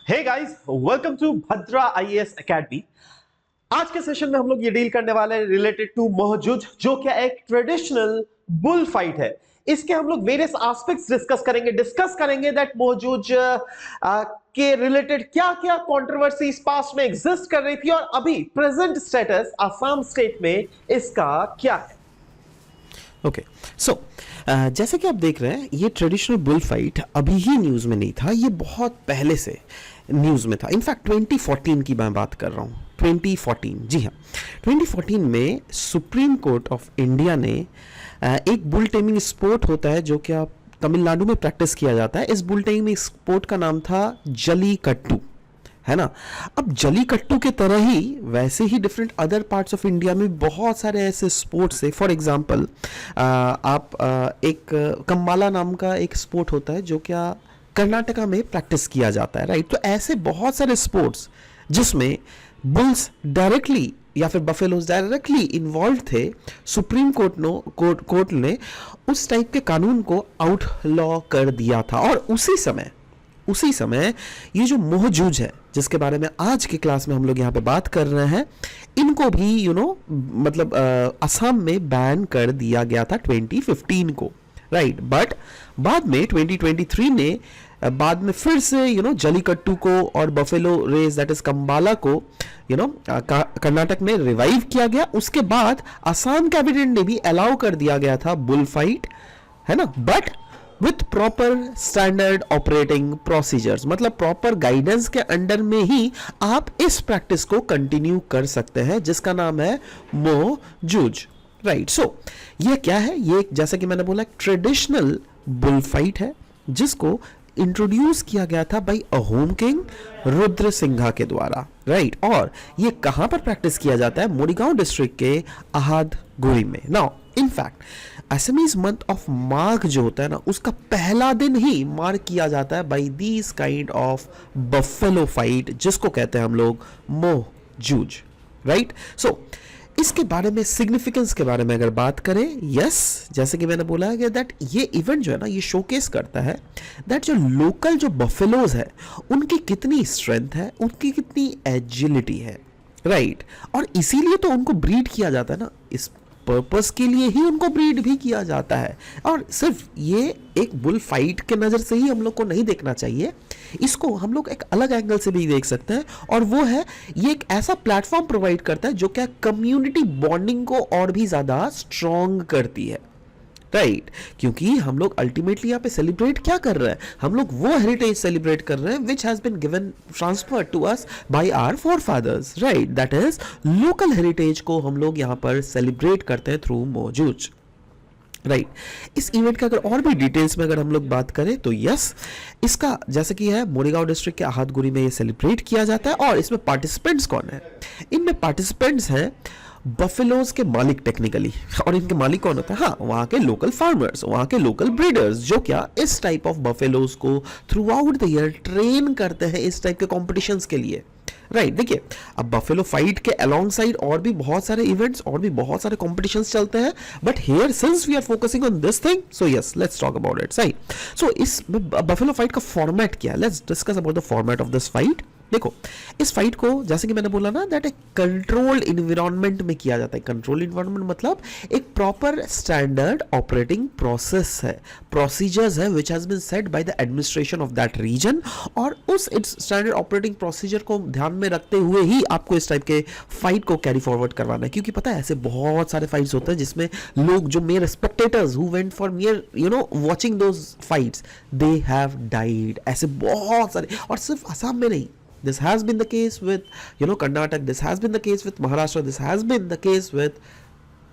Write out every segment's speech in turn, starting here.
Hey guys, welcome to Bhadra IAS academy. आज के session में हम लोग ये डील करने वाले हैं रिलेटेड टू मोहजुज, जो क्या एक ट्रेडिशनल बुल फाइट है। इसके हम लोग वेरियस एस्पेक्ट्स डिस्कस करेंगे दैट मोहजुज के रिलेटेड क्या क्या कंट्रोवर्सी इस पास्ट में एग्जिस्ट कर रही थी और अभी प्रेजेंट स्टेटस असम स्टेट में इसका क्या है। ओके सो जैसे कि आप देख रहे हैं, ये ट्रेडिशनल बुल फाइट अभी ही न्यूज़ में नहीं था, ये बहुत पहले से न्यूज़ में था। इनफैक्ट 2014 की मैं बात कर रहा हूँ। 2014, जी हाँ, 2014 में सुप्रीम कोर्ट ऑफ इंडिया ने एक बुल टेमिंग स्पोर्ट होता है जो कि तमिलनाडु में प्रैक्टिस किया जाता है। इस बुल टेमिंग स्पोर्ट का नाम था जलीकट्टू, है ना। अब जलीकट्टू के तरह ही वैसे ही different other parts of India में बहुत सारे ऐसे स्पोर्ट्स है। फॉर एग्जांपल एक कम्बाला नाम का एक स्पोर्ट होता है जो क्या कर्नाटका में प्रैक्टिस किया जाता है, राइट। तो ऐसे बहुत सारे स्पोर्ट्स जिसमें बुल्स डायरेक्टली या फिर बफेलोज डायरेक्टली इन्वॉल्व थे, सुप्रीम कोर्ट ने उस टाइप के कानून को आउट लॉ कर दिया था। और उसी समय ये जो मोहजूज है जिसके बारे में आज की क्लास में हम लोग यहाँ पे बात कर रहे हैं, इनको भी मतलब असम में बैन कर दिया गया था 2015 को, राइट। बट बाद में 2023 ने बाद में फिर से जलीकट्टू को और buffalo race that is Kambala को कर्नाटक में रिवाइव किया गया। उसके बाद असम कैबिनेट ने भी अलाउ कर दिया गया था बुल फाइट, है ना, but with proper standard operating procedures, मतलब प्रॉपर गाइडेंस के अंडर में ही आप इस प्रैक्टिस को कंटिन्यू कर सकते हैं जिसका नाम है मोहजुज, राइट। सो ये क्या है? ये जैसा कि मैंने बोला ट्रेडिशनल बुल फाइट है जिसको इंट्रोड्यूस किया गया था बाय अहोम किंग रुद्र सिंघा के द्वारा, राइट। और ये कहां पर प्रैक्टिस किया जाता है? मोरीगांव डिस्ट्रिक्ट के अहादगुरी में। Now in fact Assamese month of March जो होता है ना, उसका पहला दिन ही मार्क किया जाता है by these kind of buffalo fight जिसको कहते हैं हम लोग मोहजूज, राइट। सो इसके बारे में सिग्निफिकेंस के बारे में अगर बात करें, यस, जैसे कि मैंने बोला है कि दैट ये इवेंट जो है ना, ये शोकेस करता है दैट जो लोकल जो बफेलोज है उनकी कितनी स्ट्रेंथ है, उनकी कितनी एजिलिटी है, राइट। और इसीलिए तो उनको ब्रीड किया जाता है ना, इस पर्पस के लिए ही उनको ब्रीड भी किया जाता है। और सिर्फ ये एक बुल फाइट के नज़र से ही हम लोग को नहीं देखना चाहिए, इसको हम लोग एक अलग एंगल से भी देख सकते हैं। और वो है, ये एक ऐसा प्लेटफॉर्म प्रोवाइड करता है जो क्या कम्युनिटी बॉन्डिंग को और भी ज़्यादा स्ट्रॉन्ग करती है, राइट। क्योंकि हम लोग अल्टीमेटली यहाँ पे सेलिब्रेट क्या कर रहे हैं? हम लोग वो हेरिटेज सेलिब्रेट कर रहे हैं which has been given transfer to us by our forefathers, right. That is local heritage को हम लोग यहाँ पर सेलिब्रेट करते हैं थ्रू मोहजूज, राइट। इस इवेंट का अगर और भी डिटेल्स में अगर हम लोग बात करें तो यस, इसका जैसे कि है मोरीगांव डिस्ट्रिक्ट के अहादगुरी में ये सेलिब्रेट किया जाता है। और इसमें पार्टिसिपेंट्स कौन है? इनमें पार्टिसिपेंट्स हैं बफेलोज के मालिक टेक्निकली। और इनके मालिक कौन होता है? हाँ, वहाँ के लोकल फार्मर्स, वहाँ के लोकल ब्रीडर्स जो क्या इस टाइप ऑफ बफेलोज को through out the year train करते हैं इस टाइप के कॉम्पिटिशन्स के लिए, राइट। देखिए, अब बफेलो फाइट के अलोंग साइड और भी बहुत सारे इवेंट्स और भी बहुत सारे कॉम्पिटिशन्स चलते हैं, but here since we are focusing on this thing, so yes, let's talk about it, सही। सो इस बफेलो फाइट का फॉर्मेट क्या है? Let's discuss about the format of this fight. देखो, इस फाइट को जैसे कि मैंने बोला ना, दैट एक कंट्रोल्ड इन्वायरमेंट में किया जाता है। कंट्रोल्ड इन्वायरमेंट मतलब एक प्रॉपर स्टैंडर्ड ऑपरेटिंग प्रोसेस है, प्रोसीजर्स है which has been set by the administration of that region. और उस स्टैंडर्ड ऑपरेटिंग प्रोसीजर को ध्यान में रखते हुए ही आपको इस टाइप के फाइट को कैरी फॉरवर्ड करवाना है। क्योंकि पता है, ऐसे बहुत सारे फाइट्स होते हैं जिसमें लोग जो mayor spectators who went for mayor watching those fights, they have died. ऐसे बहुत सारे, और सिर्फ असम में नहीं, this has been the case with Karnataka, this has been the case with Maharashtra, this has been the case with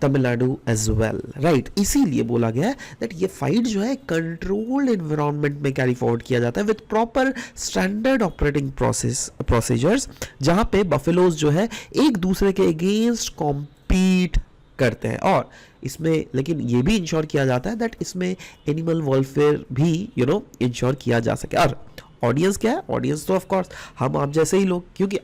Tamil Nadu as well, right। इसीलिए बोला गया है that ये फाइट जो है कंट्रोल्ड एनवायरनमेंट में कैरी फॉरवर्ड किया जाता है with proper standard operating procedures, जहां पे बफेलोज जो है एक दूसरे के अगेंस्ट कॉम्पीट करते हैं। और इसमें लेकिन ये भी इंश्योर किया जाता है दैट इसमें एनिमल वेलफेयर भी इंश्योर किया जा सके। और ऑडियंस क्या है? ऑडियंस तो ऑफ कोर्स हम आप जैसे ही लोग, क्योंकि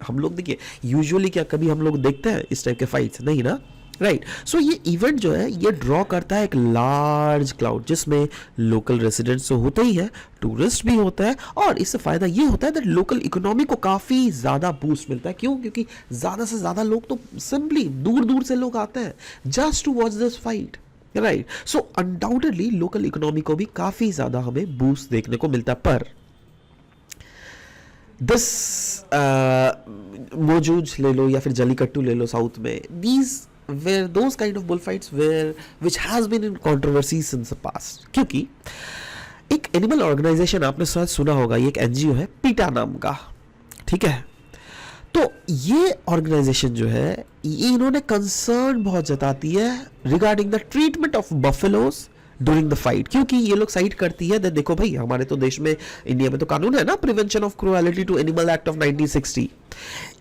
हम लोग देखिए यूजुअली क्या कभी हम लोग देखते हैं इस टाइप के फाइट्स? नहीं ना। राइट सो ये इवेंट जो है ये ड्रॉ करता है एक लार्ज क्लाउड जिसमें लोकल रेजिडेंट्स तो होते ही है, टूरिस्ट भी होता है, और इससे फायदा ये होता है दैट लोकल इकोनॉमी को काफी ज्यादा बूस्ट मिलता है। क्यों? क्योंकि ज्यादा से ज्यादा लोग तो सिंपली दूर दूर से लोग आते हैं just to watch this fight, right. So undoubtedly local economy को भी काफी ज्यादा हमें बूस्ट देखने को मिलता है। पर दिस मोजूज ले लो या फिर जलीकट्टू ले लो साउथ में, these where those kind of bullfights which has been in controversy since the past। क्योंकि एक एनिमल ऑर्गेनाइजेशन आपने शायद सुना होगा, ये एक एनजीओ है पीटा नाम का, ठीक है। तो ये ऑर्गेनाइजेशन जो है ये इन्होंने कंसर्न बहुत जताती है regarding the treatment of buffaloes during the fight. क्योंकि ये लोग साइट करती है, देखो भाई हमारे तो देश में, इंडिया में तो कानून है ना, prevention of cruelty to animal act of 1960।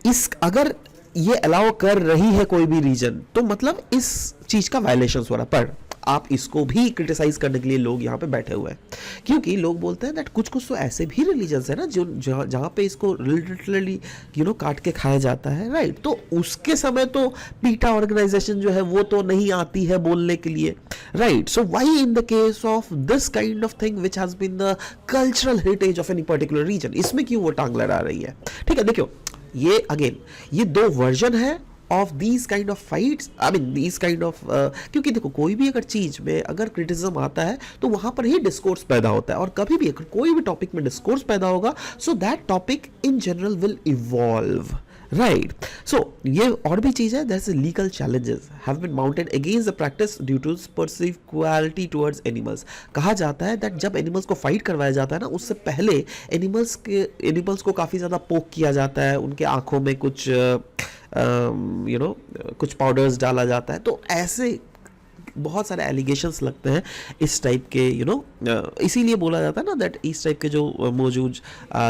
इस अगर ये अलाउ कर रही है कोई भी रीजन तो मतलब इस चीज का वायलेशन हो रहा है। पर आप इसको भी क्रिटिसाइज करने के लिए लोग यहाँ पे बैठे हुए हैं, क्योंकि लोग बोलते हैं दैट कुछ कुछ तो ऐसे भी रिलीजन्स है ना जो जहाँ पे इसको लिटरली काट के खाया जाता है, राइट। तो उसके समय तो पीटा ऑर्गेनाइजेशन जो है वो तो नहीं आती है बोलने के लिए, right. So why in the case of this kind of thing which has been the cultural heritage of any particular region, इसमें क्यों वो टांग लड़ा रही है? ठीक है, देखियो ये अगेन ये दो वर्जन है of these kind of fights, I mean these kind of, क्योंकि देखो कोई भी अगर चीज में अगर क्रिटिसिज्म आता है तो वहां पर ही डिस्कोर्स पैदा होता है, और कभी भी अगर कोई भी टॉपिक में डिस्कोर्स पैदा होगा so that topic in general will evolve, right. So ये और भी चीज है, that's legal challenges have been mounted against the practice due to perceived cruelty towards animals. कहा जाता है दैट जब एनिमल्स को फाइट करवाया जाता है ना, उससे पहले एनिमल्स को काफी ज्यादा पोक किया जाता है, उनके आंखों में कुछ कुछ पाउडर्स डाला जाता है। तो ऐसे बहुत सारे एलिगेशंस लगते हैं इस टाइप के, इसीलिए बोला जाता है ना दैट इस टाइप के जो मौजूद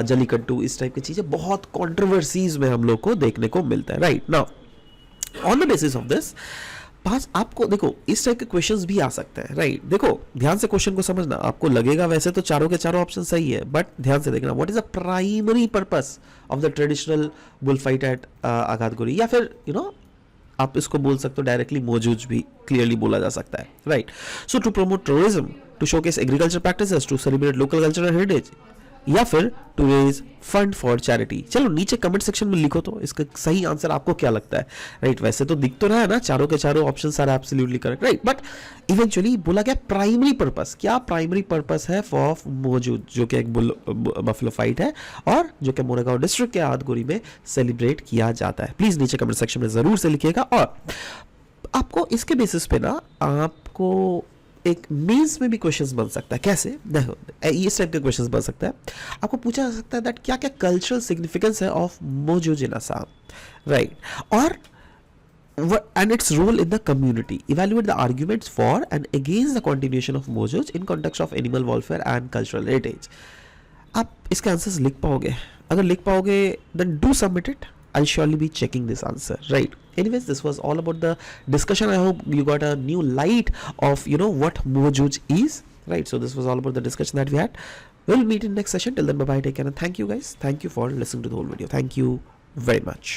जलीकट्टू इस टाइप की चीज़ें बहुत कंट्रोवर्सीज में हम लोग को देखने को मिलता है, right. Now on the basis of this pass आपको देखो इस टाइप के क्वेश्चंस भी आ सकते हैं, राइट। देखो ध्यान से क्वेश्चन को समझना, आपको लगेगा वैसे तो चारों के चारों ऑप्शन सही है, बट ध्यान से देखना what is the primary purpose of the traditional bull fight at आगादगुरी, या फिर आप इसको बोल सकते हो डायरेक्टली मौजूद भी क्लियरली बोला जा सकता है, right. So to promote tourism, to showcase agriculture practices, to celebrate local cultural heritage, या फिर to raise fund for charity. चलो नीचे कमेंट सेक्शन में लिखो तो इसका सही आंसर आपको क्या लगता है, राइट। वैसे तो दिख तो रहा है ना चारों के चारों options are absolutely correct, right. But eventually बोला गया प्राइमरी पर्पस, क्या प्राइमरी पर्पस है फॉर मौजूद, जो कि एक बफेलो फाइट है और जो कि मोरेगांव डिस्ट्रिक्ट के आगादगुरी में सेलिब्रेट किया जाता है। प्लीज नीचे कमेंट सेक्शन में जरूर से लिखिएगा। और आपको इसके बेसिस पे ना आपको एक मेंस में भी क्वेश्चंस बन सकता है। कैसे? देखो इस टाइप के क्वेश्चंस बन सकता है, आपको पूछा जा सकता है दैट क्या क्या कल्चरल सिग्निफिकेंस है ऑफ मौजूद इन असम, राइट, और and its role in the community. Evaluate the arguments for and against the continuation of mojos in context of animal welfare and cultural heritage. आप इसके आंसर्स लिख पाओगे? अगर लिख पाओगे then do submit it. I'll surely be checking this answer, right? Anyways, this was all about the discussion. I hope you got a new light of what mojoj is, right? So this was all about the discussion that we had. We'll meet in next session. Till then, bye bye, take care, and thank you guys. Thank you for listening to the whole video. Thank you very much.